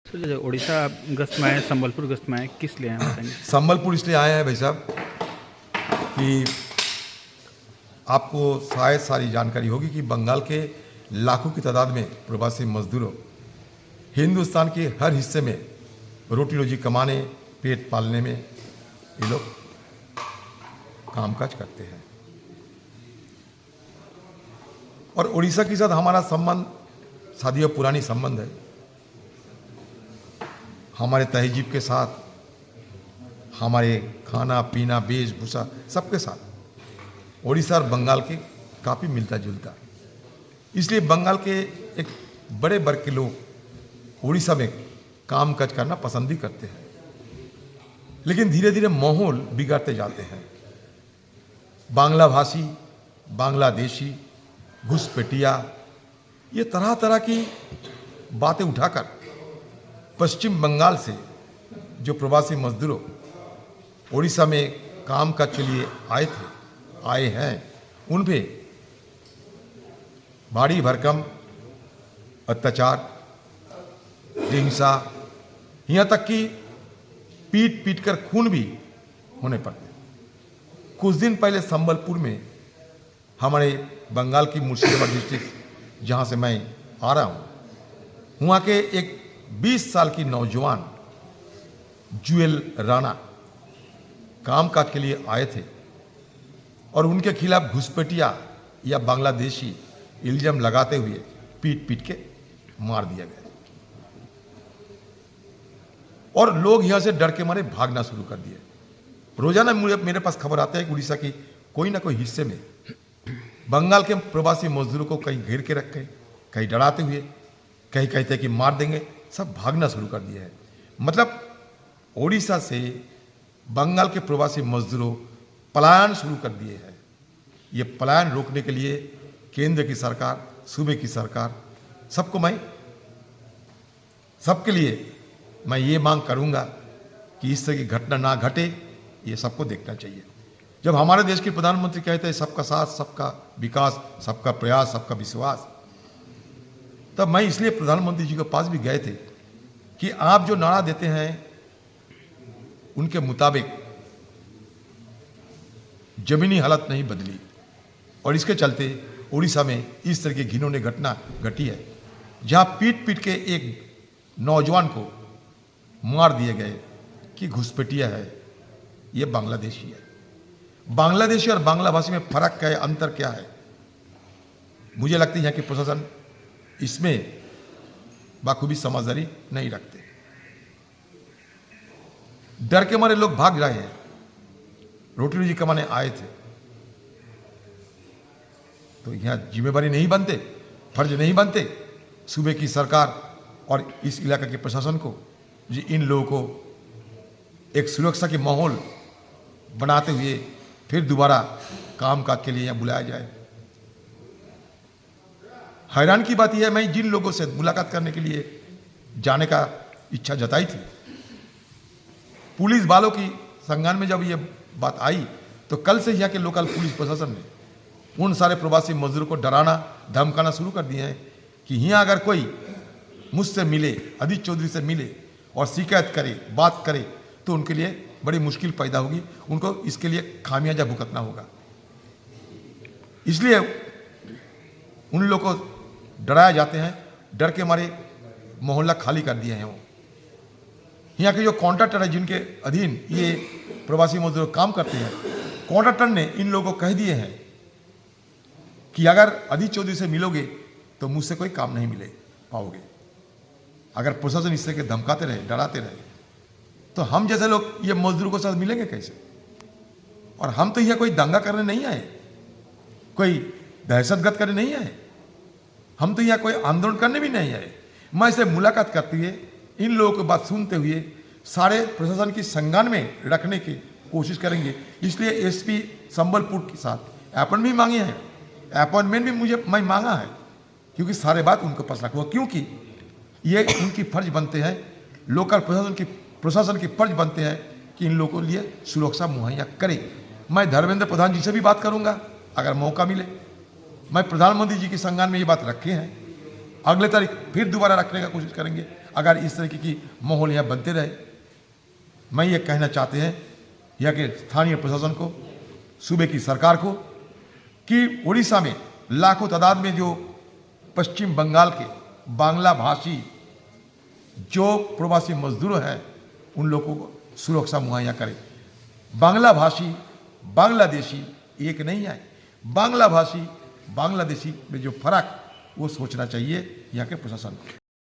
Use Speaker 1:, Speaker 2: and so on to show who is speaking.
Speaker 1: Sir जैसे उड़ीसा गश्त में आए, संबलपुर गश्त में आए, किस लिए आए बताएंगे?
Speaker 2: संबलपुर इसलिए आए हैं भाई साहब कि आपको शायद सारी जानकारी होगी कि बंगाल के लाखों की तादाद में प्रवासी मजदूरों हिंदुस्तान के हर हिस्से में रोटी रोजी कमाने, पेट पालने में ये लोग कामकाज करते हैं। और उड़ीसा के साथ हमारा संबंध सदियों पुरानी संबंध है। हमारे तहजीब के साथ, हमारे खाना पीना वेशभूषा सबके साथ उड़ीसा और बंगाल के काफ़ी मिलता जुलता। इसलिए बंगाल के एक बड़े वर्ग के लोग उड़ीसा में काम काज करना पसंद भी करते हैं। लेकिन धीरे धीरे माहौल बिगड़ते जाते हैं। बांग्ला भाषी, बांग्लादेशी, घुसपैठिया, ये तरह तरह की बातें उठाकर पश्चिम बंगाल से जो प्रवासी मजदूरों उड़ीसा में काम काज के लिए आए हैं, उन पे भारी भरकम अत्याचार, हिंसा, यहाँ तक कि पीट पीट कर खून भी होने पड़ते। कुछ दिन पहले संबलपुर में, हमारे बंगाल की मुर्शिदाबाद डिस्ट्रिक्ट जहाँ से मैं आ रहा हूँ, वहाँ के एक 20 साल की नौजवान जुएल राणा कामकाज के लिए आए थे और उनके खिलाफ घुसपैठिया या बांग्लादेशी इल्जाम लगाते हुए पीट पीट के मार दिया गया और लोग यहाँ से डर के मारे भागना शुरू कर दिए। रोजाना मेरे पास खबर आता है कि उड़ीसा की कोई ना कोई हिस्से में बंगाल के प्रवासी मजदूरों को कहीं घेर के रखे, कहीं डराते हुए, कहीं कहते हैं कि मार देंगे, सब भागना शुरू कर दिया है। मतलब ओडिशा से बंगाल के प्रवासी मजदूरों पलायन शुरू कर दिए हैं। ये पलायन रोकने के लिए केंद्र की सरकार, सूबे की सरकार, सबके लिए मैं ये मांग करूंगा कि इस तरह की घटना ना घटे। ये सबको देखना चाहिए। जब हमारे देश के प्रधानमंत्री कहते हैं सबका साथ, सबका विकास, सबका प्रयास, सबका विश्वास, तब मैं इसलिए प्रधानमंत्री जी के पास भी गए थे कि आप जो नारा देते हैं उनके मुताबिक जमीनी हालत नहीं बदली और इसके चलते उड़ीसा में इस तरह की घिनौनी घटना घटी है, जहां पीट पीट के एक नौजवान को मार दिए गए कि घुसपैठिया है, ये बांग्लादेशी है। बांग्लादेशी और बांग्ला भाषी में फर्क क्या है, अंतर क्या है? मुझे लगता है यहाँ के प्रशासन इसमें बाखूबी समझदारी नहीं रखते। डर के मारे लोग भाग रहे हैं। रोटी रोजी कमाने आए थे तो यहाँ जिम्मेवारी नहीं बनते, फर्ज नहीं बनते सूबे की सरकार और इस इलाके के प्रशासन को जी इन लोगों को एक सुरक्षा के माहौल बनाते हुए फिर दोबारा कामकाज के लिए यहाँ बुलाया जाए। हैरान की बात यह है, मैं जिन लोगों से मुलाकात करने के लिए जाने का इच्छा जताई थी, पुलिस वालों की संज्ञान में जब ये बात आई तो कल से यहाँ के लोकल पुलिस प्रशासन ने उन सारे प्रवासी मजदूरों को डराना धमकाना शुरू कर दिए हैं कि यहाँ अगर कोई मुझसे मिले, अदित चौधरी से मिले और शिकायत करे, बात करे तो उनके लिए बड़ी मुश्किल पैदा होगी, उनको इसके लिए खामियाजा भुगतना होगा। इसलिए उन लोगों को डराया जाते हैं। डर के मारे मोहल्ला खाली कर दिए हैं। वो यहाँ के जो कॉन्ट्रैक्टर है जिनके अधीन ये प्रवासी मजदूर काम करते हैं, कॉन्ट्रैक्टर ने इन लोगों को कह दिए हैं कि अगर अदित चौधरी से मिलोगे तो मुझसे कोई काम नहीं मिले पाओगे। अगर प्रशासन इस तरह के धमकाते रहे, डराते रहे तो हम जैसे लोग ये मजदूरों के साथ मिलेंगे कैसे? और हम तो यहाँ कोई दंगा करने नहीं आए, कोई दहशतगर्द करने नहीं आए, हम तो यहाँ कोई आंदोलन करने भी नहीं आए। मैं इसे मुलाकात करते हुए, इन लोगों की बात सुनते हुए सारे प्रशासन की संज्ञान में रखने की कोशिश करेंगे। इसलिए एसपी संबलपुर के साथ अपॉइंटमेंट भी मांगे हैं। अपॉइंटमेंट भी मैं मांगा है क्योंकि सारे बात उनको पास रखूँगा, क्योंकि ये इनकी फर्ज बनते हैं, लोकल प्रशासन की फर्ज बनते हैं कि इन लोगों के लिए सुरक्षा मुहैया करें। मैं धर्मेंद्र प्रधान जी से भी बात करूंगा अगर मौका मिले। मैं प्रधानमंत्री जी की संज्ञान में ये बात रखे हैं, अगले तारीख फिर दोबारा रखने का कोशिश करेंगे अगर इस तरीके की माहौल यहाँ बनते रहे। मैं ये कहना चाहते हैं यहाँ के स्थानीय प्रशासन को, सूबे की सरकार को, कि उड़ीसा में लाखों तादाद में जो पश्चिम बंगाल के बांग्ला भाषी जो प्रवासी मजदूर हैं उन लोगों को सुरक्षा मुहैया करें। बांग्ला भाषी बांग्लादेशी एक नहीं है, बांग्ला भाषी बांग्लादेशी में जो फर्क वो सोचना चाहिए यहाँ के प्रशासन को।